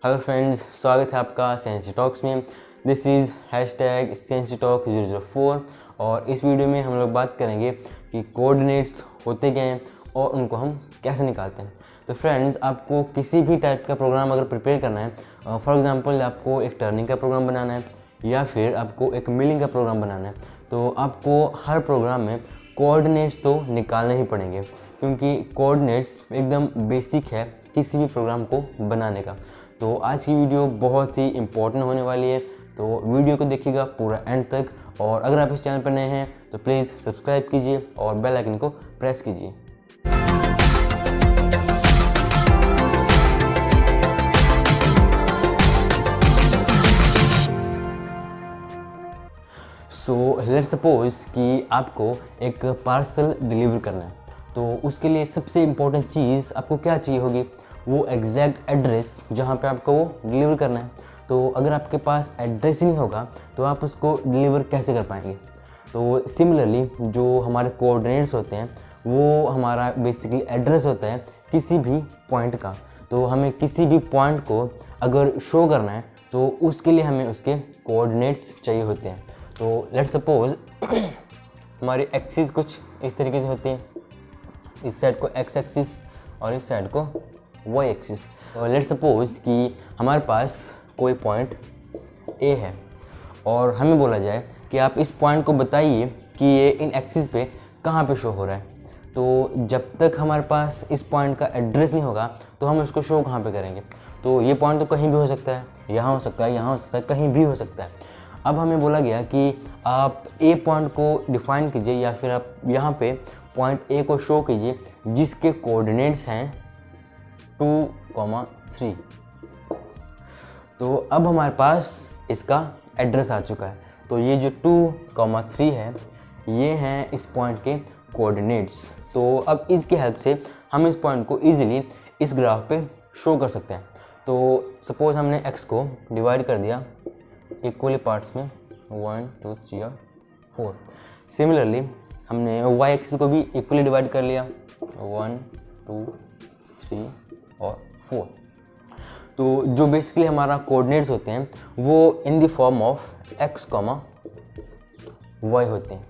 Hello friends, स्वागत है आपका सेंसी टॉक्स में। This is hashtag sensi talk 004 और इस वीडियो में हम लोग बात करेंगे कि कोऑर्डिनेट्स होते क्या हैं और उनको हम कैसे निकालते हैं। तो फ्रेंड्स, आपको किसी भी टाइप का प्रोग्राम अगर प्रिपेयर करना है, फॉर एग्जांपल आपको एक टर्निंग का प्रोग्राम बनाना है या फिर आपको एक मिलिंग का प्रोग्राम बनाना है, तो आपको हर प्रोग्राम में कोऑर्डिनेट्स तो निकालने ही पड़ेंगे, क्योंकि कोऑर्डिनेट्स एकदम बेसिक है किसी भी प्रोग्राम को बनाने का। तो आज की वीडियो बहुत ही इम्पोर्टेंट होने वाली है, तो वीडियो को देखिएगा पूरा एंड तक। और अगर आप इस चैनल पर नए हैं तो प्लीज़ सब्सक्राइब कीजिए और बेल आइकन को प्रेस कीजिए। सो लेट्स सपोज कि आपको एक पार्सल डिलीवर करना है, तो उसके लिए सबसे इम्पोर्टेंट चीज़ आपको क्या चाहिए होगी, वो एग्जैक्ट एड्रेस जहाँ पे आपको वो डिलीवर करना है। तो अगर आपके पास एड्रेस ही नहीं होगा तो आप उसको डिलीवर कैसे कर पाएंगे। तो सिमिलरली जो हमारे कोऑर्डिनेट्स होते हैं वो हमारा बेसिकली एड्रेस होता है किसी भी पॉइंट का। तो हमें किसी भी पॉइंट को अगर शो करना है तो उसके लिए हमें उसके कोऑर्डिनेट्स चाहिए होते हैं। तो लेट्स सपोज हमारी एक्सिस कुछ इस तरीके से होती है, इस साइड को एक्स एक्सिस और इस साइड को वाई एक्सिस। लेट्स सपोज कि हमारे पास कोई पॉइंट ए है और हमें बोला जाए कि आप इस पॉइंट को बताइए कि ये इन एक्सिस पे कहाँ पे शो हो रहा है। तो जब तक हमारे पास इस पॉइंट का एड्रेस नहीं होगा तो हम उसको शो कहाँ पे करेंगे। तो ये पॉइंट तो कहीं भी हो सकता है, यहाँ हो सकता है, यहाँ हो सकता है, कहीं भी हो सकता है। अब हमें बोला गया कि आप ए पॉइंट को डिफाइन कीजिए या फिर आप यहाँ पे पॉइंट ए को शो कीजिए जिसके कोऑर्डिनेट्स हैं 2,3। तो अब हमारे पास इसका एड्रेस आ चुका है। तो ये जो 2,3 है ये हैं इस पॉइंट के कोऑर्डिनेट्स। तो अब इसकी हेल्प से हम इस पॉइंट को इजीली इस ग्राफ पे शो कर सकते हैं। तो सपोज हमने x को डिवाइड कर दिया इक्वली पार्ट्स में 1, 2, 3 और 4। सिमिलरली हमने y एक्सिस को भी इक्वली डिवाइड कर लिया 1, 2, 3 और 4। तो जो बेसिकली हमारा कोऑर्डिनेट्स होते हैं वो in the form of x, y होते हैं।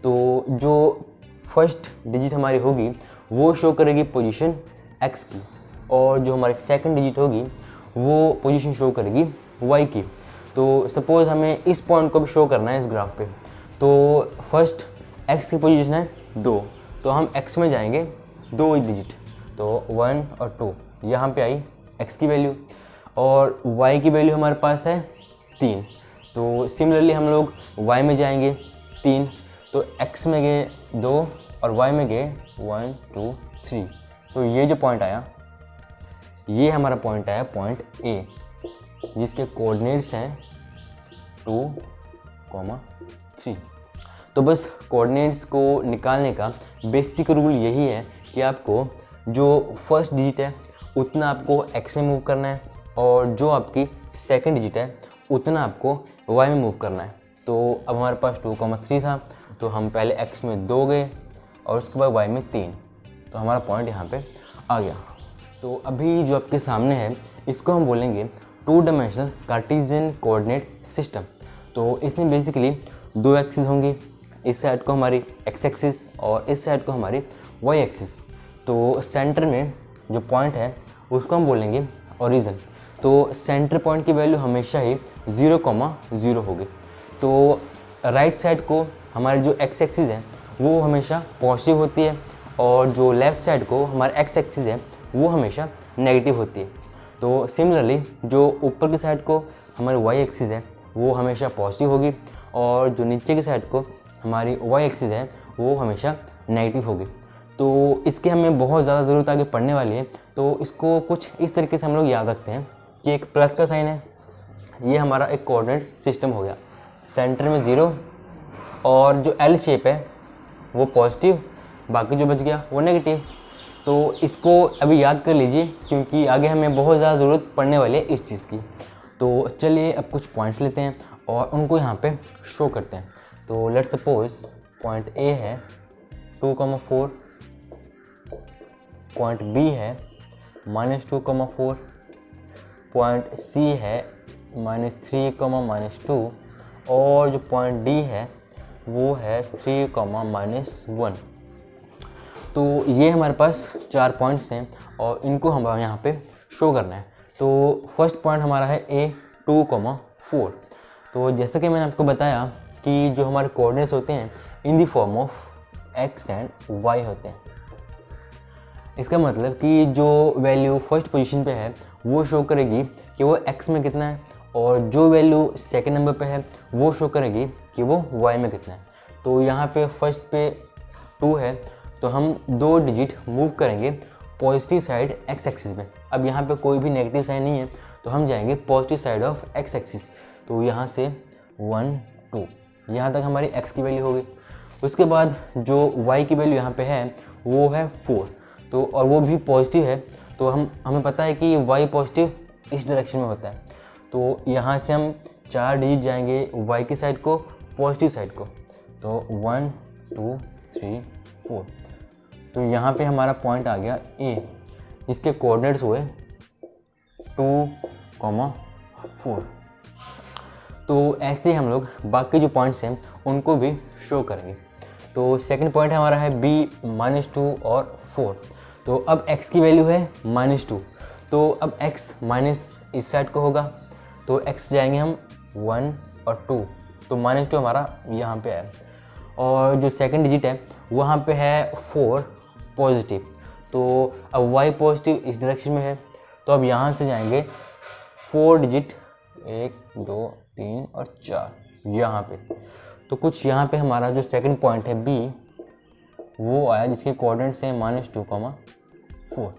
तो जो फर्स्ट डिजिट हमारी होगी वो शो करेगी पोजीशन x की, और जो हमारी सेकंड डिजिट होगी वो पोजीशन शो करेगी y की। तो सपोज हमें इस पॉइंट को भी शो करना है इस ग्राफ पे। तो फर्स्ट x की पोजीशन है 2, तो हम x में जाएंगे 2 डिजिट, तो 1 और 2 यहाँ पे आई x की वैल्यू, और y की वैल्यू हमारे पास है 3। तो सिमिलरली हम लोग y में जाएंगे 3, तो x में गए 2 और y में गए 1, 2, 3। तो ये जो पॉइंट आया ये हमारा पॉइंट आया पॉइंट A, जिसके कोऑर्डिनेट्स हैं 2,3। तो बस कोऑर्डिनेट्स को निकालने का बेसिक रूल यही है कि आपको जो फर्स्ट डिजिट है उतना आपको x में मूव करना है, और जो आपकी सेकंड डिजिट है उतना आपको y में मूव करना है। तो अब हमारे पास 2,3 था, तो हम पहले x में 2 गए और उसके बाद y में 3, तो हमारा पॉइंट यहाँ पे आ गया। तो अभी जो आपके सामने है इसको हम बोलेंगे 2 डायमेंशनल कार्टेशियन कोऑर्डिनेट सिस्टम। तो इसमें बेसिकली 2 एक्सिस होंगी, इस साइड को हमारी x एक्सिस और इस साइड को हमारी y एक्सिस। तो सेंटर में जो पॉइंट है उसको हम बोलेंगे ओरिजिन। तो सेंटर पॉइंट की वैल्यू हमेशा ही 0,0 होगी। तो राइट साइड को हमारी जो x एक्सिस है वो हमेशा पॉजिटिव होती है, और जो लेफ़्ट साइड को हमारा x एक्सिस है वो हमेशा नेगेटिव होती है। तो सिमिलरली जो ऊपर की साइड को हमारी y एक्सिस है वो हमेशा पॉजिटिव होगी, और जो नीचे की साइड को हमारी y एक्सिस है वो हमेशा नेगेटिव होगी। तो इसके हमें बहुत ज़्यादा ज़रूरत आगे पड़ने वाली है। तो इसको कुछ इस तरीके से हम लोग याद रखते हैं कि एक प्लस का साइन है, ये हमारा एक कोऑर्डिनेट सिस्टम हो गया, सेंटर में 0 और जो एल शेप है वो पॉजिटिव, बाकी जो बच गया वो नेगेटिव। तो इसको अभी याद कर लीजिए क्योंकि आगे हमें बहुत ज़्यादा ज़रूरत पड़ने वाली है इस चीज़ की। तो चलिए अब कुछ पॉइंट्स लेते हैं और उनको यहाँ पे शो करते हैं। तो लेट्स सपोज पॉइंट A है 2,4, पॉइंट B है -2,4, पॉइंट सी है -3, -2 और जो पॉइंट डी है वो है 3, -1। तो ये हमारे पास 4 पॉइंट्स हैं और इनको हम यहाँ पे शो करना है। तो फर्स्ट पॉइंट हमारा है A2, 4। तो जैसे कि मैंने आपको बताया कि जो हमारे कोऑर्डिनेट्स होते हैं in the form of x and y होते हैं। इसका मतलब कि जो वैल्यू फर्स्ट पोजीशन पे है वो शो करेगी कि वो x में कितना है और जो वैल्यू सेकंड नंबर पे है वो शो करेगी कि वो y में कितना है। तो यहाँ पे फर्स्ट पे 2 है तो हम 2 डिजिट मूव करेंगे पॉजिटिव साइड x एक्सिस में। अब यहाँ पे कोई भी नेगेटिव साइन नहीं है तो हम जाएंगे positive side of x axis. तो यहाँ से 1, 2 यहाँ तक हमारी x की वैल्यू होगी। उसके बाद जो y की वैल्यू यहाँ पे है वो है 4, तो और वो भी पॉजिटिव है। तो हमें पता है कि y पॉजिटिव इस डायरेक्शन में होता है। तो यहाँ से हम 4 डिजिट जाएंगे y की साइड को, पॉजिटिव साइड को। तो 1, 2, 3, 4। तो यहाँ पे हमारा पॉइंट आ गया A, इसके कोऑर्डिनेट्स हुए 2, 4। तो ऐसे हम लोग बाकी जो पॉइंट्स हैं उनको भी शो करेंगे। तो सेकंड पॉइंट हमारा है B, -2 और 4। तो अब x की वैल्यू है -2, तो अब x माइनस इस साइड को होगा तो x जाएंगे हम 1 और 2, तो -2 हमारा यहाँ पे है। और जो सेकंड डिजिट है वहाँ पे है 4 पॉजिटिव, तो अब y पॉजिटिव इस डायरेक्शन में है तो अब यहाँ से जाएंगे 4 डिजिट 1, 2, 3 और 4 यहाँ पे। तो कुछ यहाँ पे हमारा जो सेकंड पॉइंट है B वो आया जिसके कोऑर्डिनेट्स हैं -2, 4।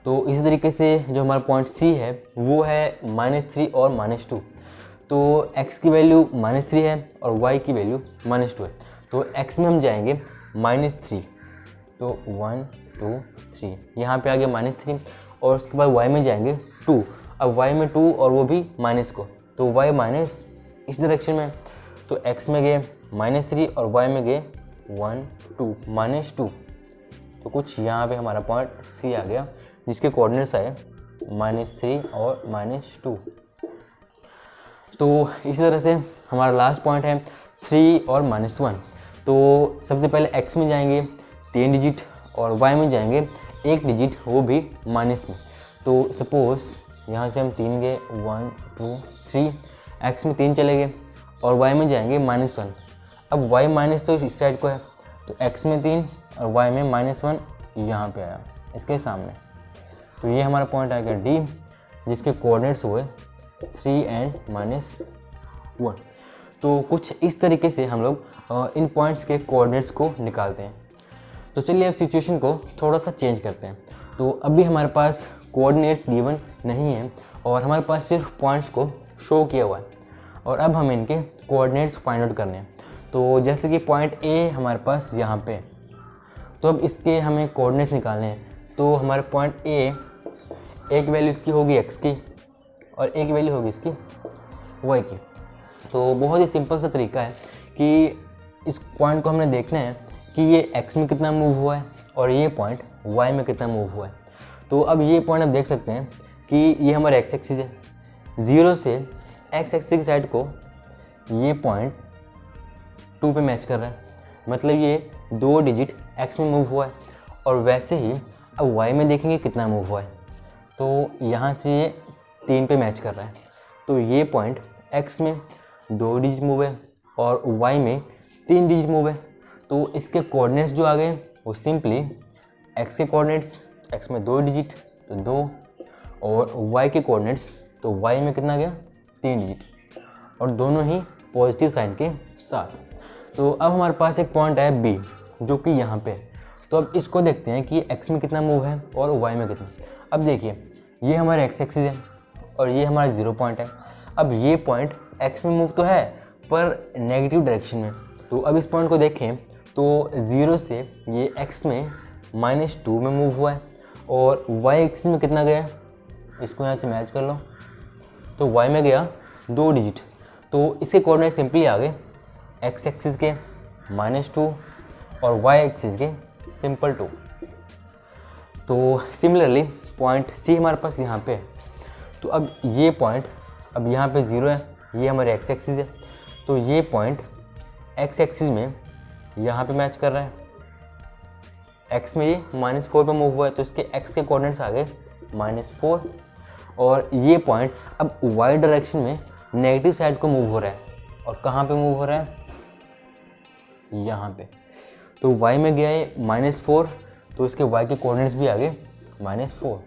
तो इसी तरीके से जो हमारा पॉइंट C है वो है -3 और -2। तो x की वैल्यू -3 है और y की वैल्यू -2 है। तो x में हम जाएंगे -3, तो 1, 2, 3 यहाँ पे आ गया -3 और उसके बाद y में जाएंगे 2। अब y में 2 और वो भी माइनस को, तो y माइनस इस डायरेक्शन में, तो x में गए -3 और y में गए 1, 2 -2। तो कुछ यहाँ पे हमारा पॉइंट C आ गया जिसके कोऑर्डिनेट्स आए -3 और -2। तो इसी तरह से हमारा लास्ट पॉइंट है 3 और -1। तो सबसे पहले x में जाएंगे 3 डिजिट और y में जाएंगे 1 डिजिट, वो भी माइनस में। तो सपोज़ यहाँ से हम 3 गए 1, 2, 3, x में 3 चले गए और y में जाएंगे -1। अब y माइनस तो इस साइड को है तो x में 3 और y में -1 यहाँ पे आया इसके सामने। तो ये हमारा पॉइंट आ गया D जिसके कोऑर्डिनेट्स हुए 3 एंड -1। तो कुछ इस तरीके से हम लोग इन पॉइंट्स के कोऑर्डिनेट्स को निकालते हैं। तो चलिए अब सिचुएशन को थोड़ा सा चेंज करते हैं। तो अभी हमारे पास कोऑर्डिनेट्स गिवन नहीं है और हमारे पास सिर्फ पॉइंट्स को शो किया हुआ है और अब हमें इनके कोऑर्डिनेट्स फाइंड आउट करने हैं। तो जैसे कि पॉइंट A हमारे पास यहाँ पे, तो अब इसके हमें कोऑर्डिनेट्स निकालने हैं। तो हमारे पॉइंट A एक वैल्यू इसकी होगी x की और एक वैल्यू होगी इसकी y की। तो बहुत ही सिंपल सा तरीका है कि इस पॉइंट को हमने देखना है कि ये x में कितना मूव हुआ है और ये पॉइंट y में कितना मूव हुआ है। तो अब ये पॉइंट आप देख सकते हैं कि ये हमारा x एक्सिस है, 0 से x एक्सिस की साइड को ये पॉइंट 2 पे मैच कर रहा है, मतलब ये 2 डिजिट x में मूव हुआ है। और वैसे ही अब y में देखेंगे कितना मूव हुआ है, तो यहाँ से ये 3 पे मैच कर रहा है। तो ये पॉइंट x में 2 डिजिट मूव है और y में 3 डिजिट मूव है। तो इसके कोऑर्डिनेट्स जो आ गए वो सिंपली x के कोऑर्डिनेट्स, x में 2 डिजिट तो 2 और y के कोऑर्डिनेट्स, तो y में कितना गया 3 डिजिट और दोनों ही पॉजिटिव साइन के साथ। तो अब हमारे पास एक पॉइंट है B जो कि यहाँ पे। तो अब इसको देखते हैं कि x में कितना मूव है और y में कितना। अब देखिए ये हमारा x एक्सिस है और ये हमारा 0 पॉइंट है। अब ये पॉइंट x में मूव तो है पर नेगेटिव डायरेक्शन में। तो अब इस पॉइंट को देखें तो 0 से ये x में -2 में मूव हुआ है और y एक्सिस में कितना गया, इसको यहाँ से मैच कर लो, तो y में गया 2 डिजिट। तो इसके कोऑर्डिनेट सिंपली आ गए x एक्सिस के -2 और y एक्सिस के सिंपल 2। तो सिमिलरली पॉइंट C हमारे पास यहाँ पे है। तो अब ये पॉइंट, अब यहाँ पे 0 है, ये हमारे एक्स एक्सिस है, तो ये पॉइंट एक्स एक्सिस में यहाँ पे मैच कर रहा है। एक्स में ये -4 पे मूव हुआ है, तो इसके एक्स के कोऑर्डिनेट्स आ गए -4। और ये पॉइंट अब वाई डायरेक्शन में नेगेटिव साइड को मूव हो रहा है। और कहाँ पे मूव हो रहा है? यहाँ पे। तो y में गया है -4, तो इसके y के कोऑर्डिनेट्स भी आ गए -4।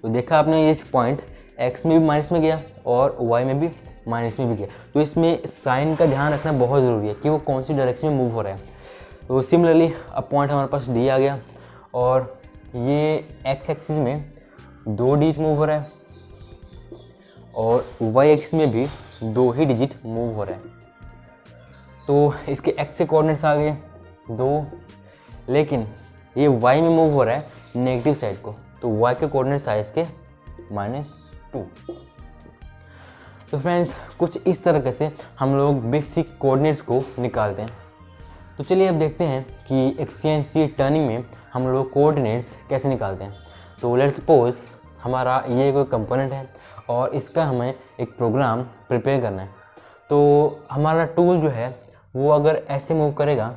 तो देखा आपने, ये पॉइंट x में भी माइनस में गया और y में भी माइनस में भी गया। तो इसमें साइन का ध्यान रखना बहुत ज़रूरी है कि वो कौन सी डायरेक्शन में मूव हो रहा है। तो सिमिलरली अब पॉइंट हमारे पास D आ गया और ये x एक्सिस में 2 डिजिट मूव हो रहा है और y एक्सिस में भी 2 ही डिजिट मूव हो रहा है। तो इसके x के कोऑर्डिनेट्स आ गए 2, लेकिन ये y में मूव हो रहा है नेगेटिव साइड को, तो y के कोऑर्डिनेट्स आए इसके -2। तो फ्रेंड्स, कुछ इस तरीके से हम लोग बेसिक कोऑर्डिनेट्स को निकालते हैं। तो चलिए अब देखते हैं कि एक CNC टर्निंग में हम लोग कोऑर्डिनेट्स कैसे निकालते हैं। तो लेट्स सपोज हमारा ये कोई कंपोनेंट है और इसका हमें एक प्रोग्राम प्रिपेयर करना है। तो हमारा टूल जो है वो अगर ऐसे मूव करेगा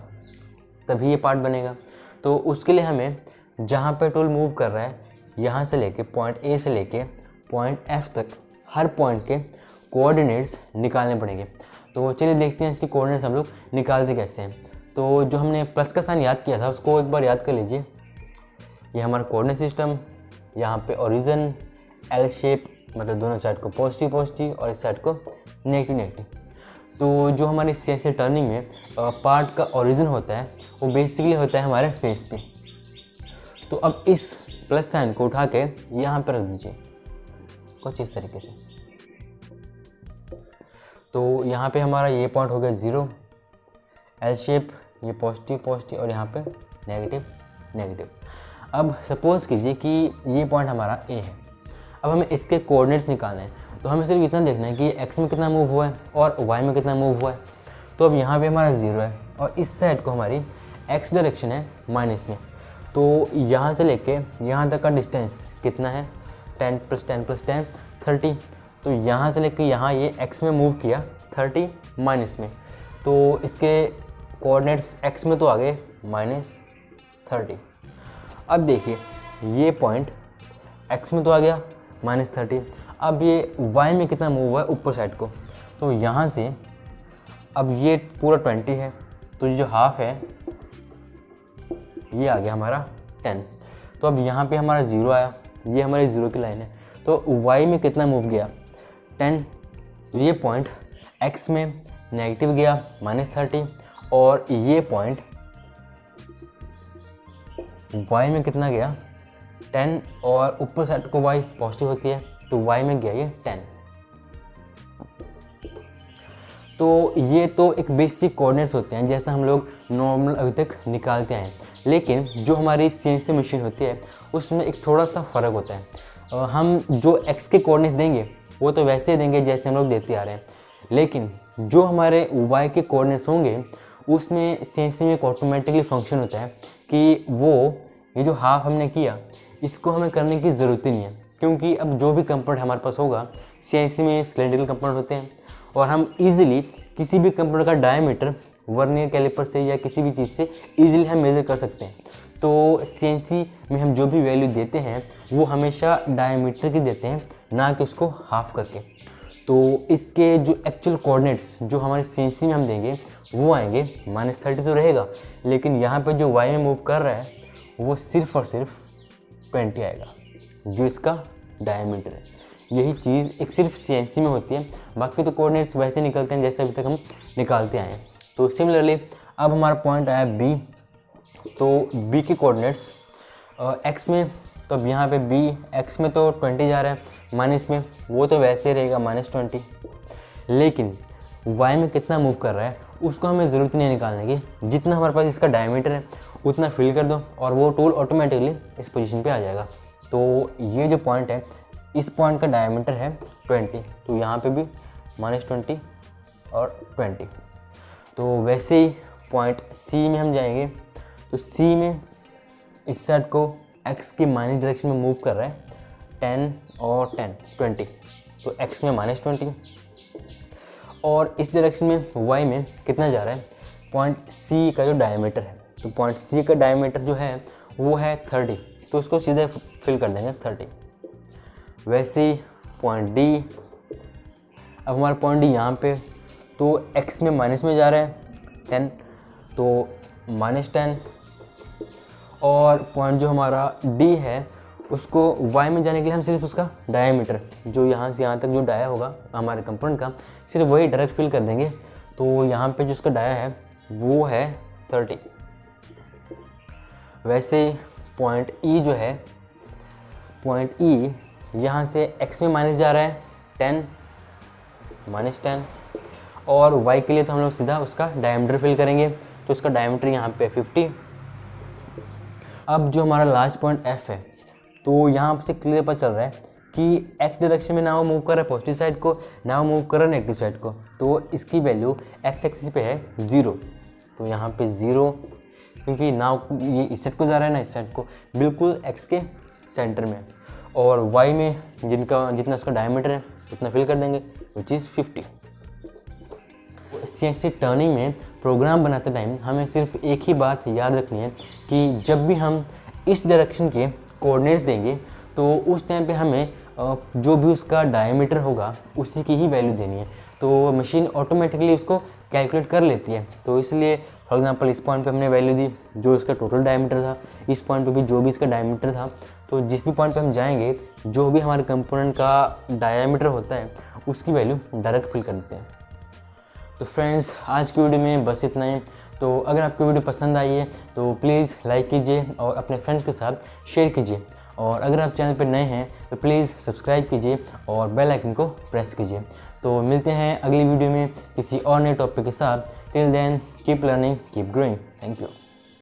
तभी ये पार्ट बनेगा। तो उसके लिए हमें जहाँ पे टूल मूव कर रहा है, यहाँ से लेके पॉइंट A से लेके पॉइंट F तक हर पॉइंट के कोऑर्डिनेट्स निकालने पड़ेंगे। तो चलिए देखते हैं इसके कोऑर्डिनेट्स हम लोग निकालते कैसे हैं। तो जो हमने प्लस का साइन याद किया था उसको एक बार याद कर लीजिए। ये हमारा कोऑर्डिनेट सिस्टम, यहाँ पे ओरिजिन L शेप, मतलब दोनों साइड को पॉजिटिव पॉजिटिव और इस साइड को नेगेटिव नेगेटिव। तो जो हमारी CNC टर्निंग में पार्ट का ओरिजिन होता है वो बेसिकली होता है हमारे फेस पे। तो अब इस प्लस साइन को उठा के यहाँ पर रख दीजिए कुछ इस तरीके से। तो यहाँ पे हमारा ये पॉइंट हो गया 0, L शेप, ये पॉजिटिव पॉजिटिव और यहाँ पे नेगेटिव नेगेटिव। अब सपोज़ कीजिए कि ये पॉइंट हमारा A है। अब हमें इसके कोऑर्डिनेट्स निकालने हैं। तो हमें सिर्फ इतना देखना है कि x में कितना मूव हुआ है और y में कितना मूव हुआ है। तो अब यहाँ पे हमारा 0 है और इस साइड को हमारी x डायरेक्शन है माइनस में। तो यहाँ से लेके यहाँ तक का डिस्टेंस कितना है? 10 + 10 + 10 30। तो यहाँ से लेके यहाँ ये x में मूव किया 30 माइनस में। तो इसके कोऑर्डिनेट्स x में तो आ गए -30। अब देखिए ये पॉइंट x में तो आ गया -30। अब ये y में कितना मूव हुआ है ऊपर साइड को। तो यहाँ से अब ये पूरा 20 है, तो ये जो हाफ है ये आ गया हमारा 10। तो अब यहाँ पे हमारा 0 आया, ये हमारी 0 की लाइन है। तो y में कितना मूव गया? 10। तो ये पॉइंट x में नेगेटिव गया -30 और ये पॉइंट y में कितना गया? 10 और ऊपर साइड को y पॉजिटिव होती है, तो y में गया ये 10। तो ये तो एक बेसिक कोऑर्डिनेट्स होते हैं जैसा हम लोग नॉर्मल अभी तक निकालते हैं। लेकिन जो हमारी CNC मशीन होती है उसमें एक थोड़ा सा फ़र्क होता है। हम जो x के कोऑर्डिनेट्स देंगे वो तो वैसे ही देंगे जैसे हम लोग देते आ रहे हैं, लेकिन जो हमारे y के कोऑर्डिनेट्स होंगे उसमें CNC में एक ऑटोमेटिकली फंक्शन होता है कि वो ये जो हाफ हमने किया इसको हमें करने की ज़रूरत ही नहीं है, क्योंकि अब जो भी कंपोनेंट हमारे पास होगा CNC में सिलेंड्रिकल कंपोनेंट होते हैं और हम इजीली किसी भी कंपोनेंट का डायमीटर वर्नियर कैलिपर से या किसी भी चीज़ से इजीली हम मेज़र कर सकते हैं। तो CNC में हम जो भी वैल्यू देते हैं वो हमेशा डायमीटर की देते हैं, ना कि उसको हाफ करके। तो इसके जो एक्चुअल कोऑर्डिनेट्स जो हमारे CNC में हम देंगे वो आएंगे -30 तो रहेगा, लेकिन यहाँ पे जो y में मूव कर रहा है वो सिर्फ और सिर्फ 20 आएगा जो इसका डायमीटर है। यही चीज़ एक सिर्फ CNC में होती है, बाकी तो कोऑर्डिनेट्स वैसे निकलते हैं जैसे अभी तक हम निकालते आए हैं। तो सिमिलरली अब हमारा पॉइंट आया B। तो B के कोऑर्डिनेट्स x में, तो अब यहाँ पे B x में तो 20 जा रहा है, माइनस में वो तो वैसे रहेगा -20, लेकिन y में कितना मूव कर रहा है उसको हमें ज़रूरत नहीं निकालने की। जितना हमारे पास इसका डायमीटर है उतना फिल कर दो और वो टूल ऑटोमेटिकली इस पोजीशन पे आ जाएगा। तो ये जो पॉइंट है इस पॉइंट का डायमीटर है 20, तो यहाँ पे भी -20 और 20। तो वैसे ही पॉइंट C में हम जाएंगे, तो C में इस साइड को x की माइनस डायरेक्शन में मूव कर रहा है, 10 और 10 20, तो x में -20, और इस डायरेक्शन में y में कितना जा रहा है, पॉइंट C का जो डायमीटर है, तो पॉइंट C का डायमीटर जो है वो है 30, तो उसको सीधे फिल कर देंगे 30। वैसे ही पॉइंट D, अब हमारा पॉइंट D यहाँ पे, तो x में माइनस में जा रहा है 10, तो -10, और पॉइंट जो हमारा D है उसको y में जाने के लिए हम सिर्फ उसका डायमीटर, जो यहाँ से यहाँ तक जो डाया होगा हमारे कंपोनेंट का, सिर्फ वही डायरेक्ट फिल कर देंगे। तो यहाँ पे जो उसका डाया है वो है 30। वैसे पॉइंट E जो है, पॉइंट E यहाँ से x में माइनस जा रहा है 10, -10, और y के लिए तो हम लोग सीधा उसका डायमीटर फिल करेंगे, तो उसका डायमीटर यहाँ पे 50। अब जो हमारा लास्ट पॉइंट F है, तो यहाँ से क्लियर पता चल रहा है कि x डायरेक्शन में ना वो मूव कर रहा है पॉजिटिव साइड को, ना वो मूव कर रहा है नेगेटिव साइड को, तो इसकी वैल्यू x एक्सिस पे है 0, तो यहाँ पे 0, क्योंकि ना ये इस साइड को जा रहा है ना इस साइड को, बिल्कुल x के सेंटर में, और y में जितना उसका डायमीटर है उतना फिल कर देंगे, विच इज़ 50। CNC टर्निंग में प्रोग्राम बनाते टाइम हमें सिर्फ एक ही बात याद रखनी है कि जब भी हम इस डायरेक्शन के कोऑर्डिनेट्स देंगे तो उस टाइम पे हमें जो भी उसका डायमीटर होगा उसी की ही वैल्यू देनी है, तो मशीन ऑटोमेटिकली उसको कैलकुलेट कर लेती है। तो इसलिए फॉर एग्जांपल इस पॉइंट पे हमने वैल्यू दी जो इसका टोटल डायमीटर था, इस पॉइंट पे भी जो भी इसका डायमीटर था, तो जिस भी पॉइंट पे हम जाएंगे जो भी हमारे कंपोनेंट का डायमीटर होता है उसकी वैल्यू डायरेक्ट फिल कर देते हैं। तो फ्रेंड्स, आज की वीडियो में बस इतना ही। तो अगर आपको वीडियो पसंद आई है तो प्लीज़ लाइक कीजिए और अपने फ्रेंड्स के साथ शेयर कीजिए, और अगर आप चैनल पर नए हैं तो प्लीज़ सब्सक्राइब कीजिए और बेल आइकन को प्रेस कीजिए। तो मिलते हैं अगली वीडियो में किसी और नए टॉपिक के साथ। Till then keep learning, keep growing. Thank you.